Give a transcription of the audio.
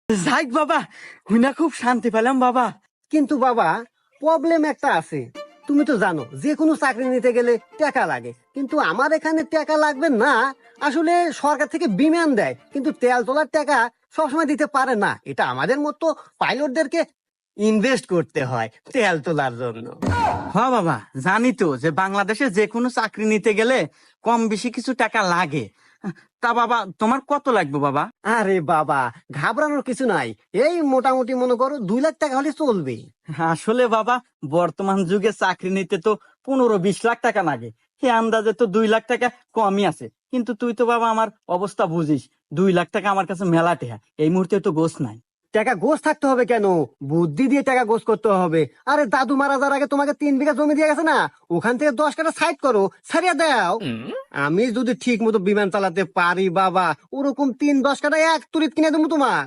যাই বাবা, হুইনা খুব শান্তি পেলাম বাবা। কিন্তু বাবা, প্রবলেম একটা আছে। তুমি তো জানো যে কোনো চাকরি নিতে গেলে টাকা লাগে, কিন্তু আমার এখানে টাকা লাগবে না। আসলে সরকার থেকে বিমান দেয়, কিন্তু তেল তোলার টাকা সবসময় দিতে পারে না। এটা আমাদের মতো পাইলটদেরকে ইনভেস্ট করতে হয় তেল তোলার জন্য। হ্যাঁ বাবা, জানি তো যে বাংলাদেশে যে কোনো চাকরি নিতে গেলে কম বেশি কিছু টাকা লাগে। তা বাবা, তোমার কত লাগবে বাবা? আরে বাবা, ঘাবড়ানোর কিছু নাই। এই মোটামুটি মনে করো 2 লাখ টাকা হলে চলবে। আসলে বাবা, বর্তমান যুগে চাকরি নিতে তো 15-20 লাখ টাকা লাগে। সে আন্দাজে তো 2 লাখ টাকা কমই আছে। কিন্তু তুই তো বাবা আমার অবস্থা বুঝিস, 2 লাখ টাকা আমার কাছে মেলা টেহা, এই মুহূর্তে তো গোছ নাই। টাকা গোছ থাকতে হবে কেন? বুদ্ধি দিয়ে টাকা গোছ করতে হবে। আরে দাদু মারা যাওয়ার আগে তোমাকে 3 বিঘা জমি দিয়ে গেছে না, ওখান থেকে 10 কাঠা সাইড করো, ছাড়িয়ে দাও। আমি যদি ঠিক মতো বিমান চালাতে পারি বাবা, ওরকম 3-10 কাঠা এক তুরিত কিনে দেবো তোমার।